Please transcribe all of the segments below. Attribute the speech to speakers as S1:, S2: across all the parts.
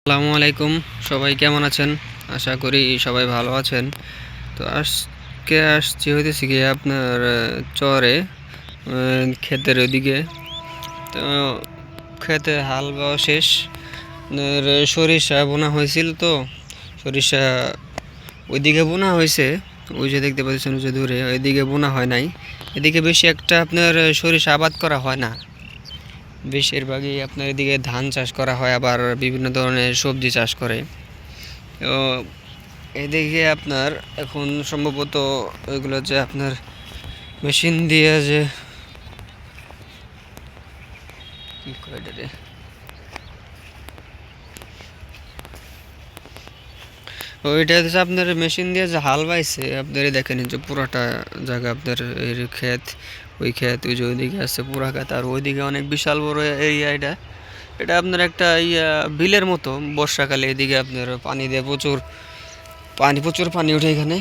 S1: আসসালামু আলাইকুম। সবাই কেমন আছেন? আশা করি সবাই ভালো আছেন। তো আজকে আসছি হইতেছে গিয়ে আপনার চরে ক্ষেতের ওইদিকে। তো ক্ষেতে হাল বাওয়া শেষ। আপনার সরিষা বোনা হয়েছিল, তো সরিষা ওইদিকে বোনা হয়েছে। ওই যে দেখতে পাচ্ছেন ওই যে দূরে, ওইদিকে বোনা হয় নাই। এদিকে বেশি একটা আপনার সরিষা আবাদ করা হয় না। বেশিরভাগই আপনার এদিকে ধান চাষ করা হয়, আবার বিভিন্ন ধরনের সবজি চাষ করে। তো এদিকে আপনার এখন সম্ভবত ওইগুলো যে আপনার মেশিন দিয়ে যে কি কয় এটারে, ওইটা হচ্ছে আপনার মেশিন দিয়ে যে হাল বাইছে। আপনার দেখেন যে পুরাটা জায়গা আপনার এর ক্ষেত, ওই ক্ষেত, ওই যে ওইদিকে আছে পুরা ক্ষেত, আর ওইদিকে অনেক বিশাল বড় এরিয়া। এটা এটা আপনার একটা বিলের মতো। বর্ষাকালে এদিকে আপনার পানি দিয়ে প্রচুর পানি ওঠে এখানে।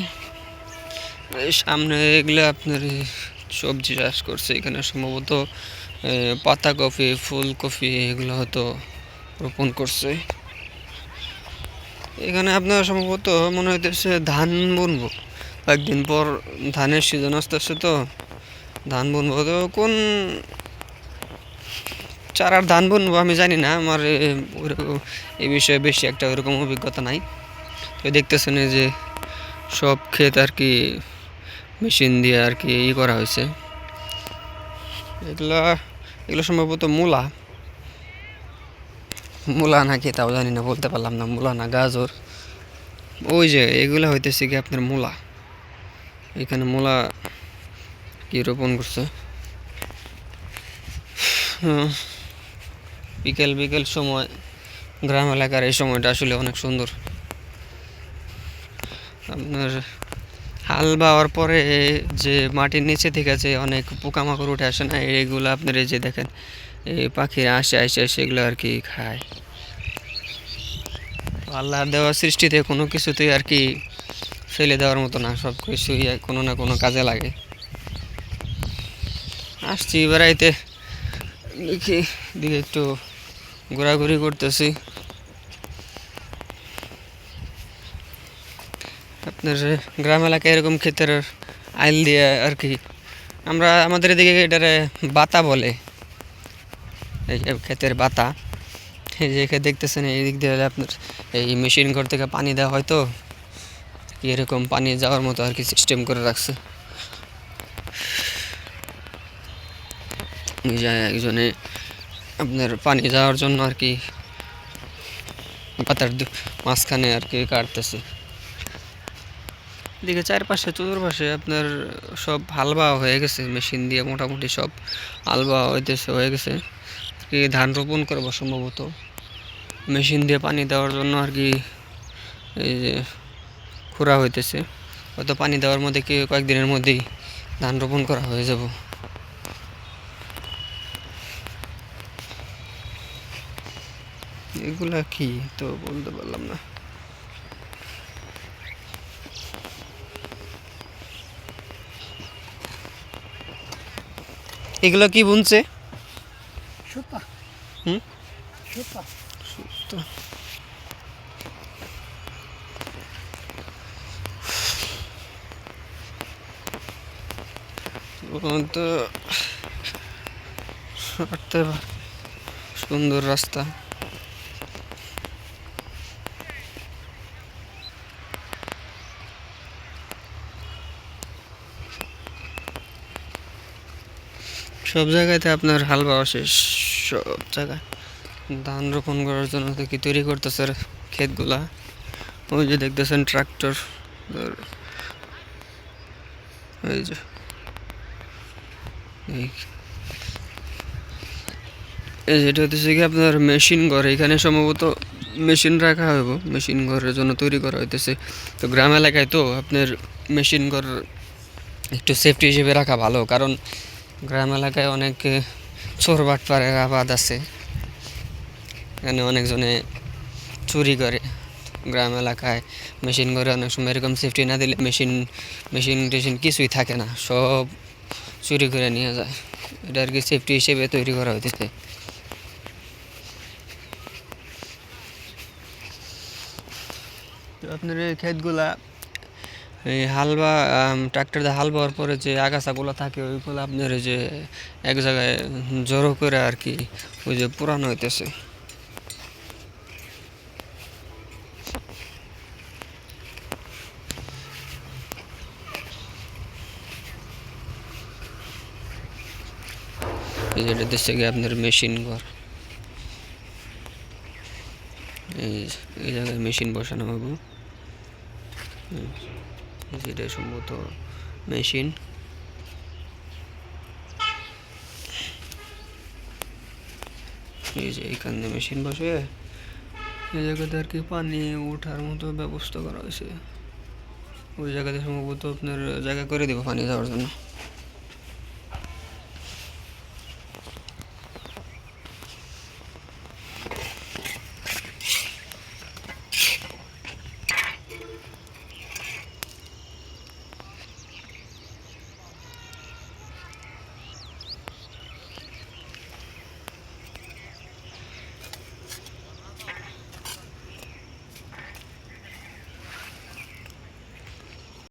S1: এই সামনে এগুলো আপনার সবজি চাষ করছে এখানে সম্ভবত পাতাকপি, ফুলকপি এগুলো হয়তো রোপণ করছে এখানে। আপনার সম্ভবত মনে হইতেছে ধান বুনবো কয়েকদিন পর। ধানের সিজন আসতেছে, তো ধান বুনবো। তো কোন চারার ধান বুনবো আমি জানি না, আমার এই বিষয়ে বেশি একটা ওইরকম অভিজ্ঞতা নাই। তো দেখতেছেন এই যে সব ক্ষেত আর কি মেশিন দিয়ে আর কি করা হয়েছে। এগুলা এগুলো সম্ভবত মূলা মূলা নাকি তাও জানি না, বলতে পারলাম না। মূলা না গাজর, ওই যে এগুলা হইতেছে কি আপনার মূলা। এখানে মূলা কি রোপণ করছে। বিকেল বিকেল সময় গ্রাম এলাকার এই সময়টা আসলে অনেক সুন্দর। আপনার হাল বাওয়ার পরে যে মাটির নিচে থেকে যে অনেক পোকামাকড় উঠে আসে না, এইগুলো আপনার এই যে দেখেন, এই পাখিরা আসে আসে সেগুলো আর কি খায়। আল্লাহর দেওয়া সৃষ্টিতে কোনো কিছুতেই আর কি ফেলে দেওয়ার মতো না, সব কিছুই কোনো না কোনো কাজে লাগে। আসছি বেড়াইতে, দেখি দিকে একটু ঘোরাঘুরি করতেছি। আপনার গ্রাম এলাকায় এরকম ক্ষেতের আইল দিয়ে আর কি, আমরা আমাদের এদিকে এটারে বাতা বলে, এই ক্ষেতের বাতা। এই যে ক্ষেত দেখতেছেন, এই দিক দিয়ে আপনার এই মেশিন ঘর থেকে পানি দেওয়া হয়, তো এরকম পানি যাওয়ার মতো আর কি সিস্টেম করে রাখছে। একজনে আপনার পানি যাওয়ার জন্য আর কি পাতার মাঝখানে আর কি কাটতেছে। এদিকে চারপাশে চতুর্পাশে আপনার সব হালবা হয়ে গেছে মেশিন দিয়ে, মোটামুটি সব হালবা হয়ে গেছে। কি ধান রোপণ করবো সম্ভবত মেশিন দিয়ে পানি দেওয়ার জন্য আর কি। এই যে খোঁড়া হইতেছে, হয়তো পানি দেওয়ার মধ্যে কি কয়েকদিনের মধ্যেই ধান রোপণ করা হয়ে যাব। এগুলা কি তো বলতে পারলাম না। এগুলো কি বুনছে?
S2: সুতা।
S1: হুম,
S2: সুতা।
S1: তো তো হাঁটতে সুন্দর রাস্তা। সব জায়গাতে আপনার হাল বাওয়া শেষ, সব জায়গায় ধান রোপণ করার জন্য কি তৈরি করতেছে ক্ষেতগুলা। ওই যে দেখতেছেন ট্রাক্টর, এই যে এই যেটা হচ্ছে কি আপনার মেশিন ঘর। এখানে সম্ভবত মেশিন রাখা হইব, মেশিন ঘরের জন্য তৈরি করা হইতেছে। তো গ্রাম এলাকায় তো আপনার মেশিন ঘর একটু সেফটি হিসেবে রাখা ভালো, কারণ গ্রাম এলাকায় অনেক চোর বাটপারের আবাদ আছে। এখানে অনেকজনে চুরি করে। গ্রাম এলাকায় মেশিন ঘরে অনেক সময় এরকম সেফটি না দিলে মেশিন টেশিন কিছুই থাকে না, সব চুরি করে নিয়ে যায়। এটা আর কি সেফটি হিসেবে তৈরি করা হইতেছে। তো আপনার এই ক্ষেতগুলা এই হাল বা ট্রাক্টর দিয়ে হাল বাওয়ার পরে যে আগাছাগুলো থাকে ওইগুলো আপনার এই যে এক জায়গায় জড়ো করে আর কি ওই যে পুরানো হইতেছে। এই যেটা দিচ্ছে গিয়ে আপনার মেশিন ঘর, এই এই জায়গায় মেশিন বসানো হবে। যেটা সম্ভবত মেশিন। এই যে এইখানে মেশিন বসে এই জায়গাতে আর কি পানি ওঠার মতো ব্যবস্থা করা হয়েছে। ওই জায়গাতে সম্ভবত আপনার জায়গা করে দেবো পানি যাওয়ার জন্য।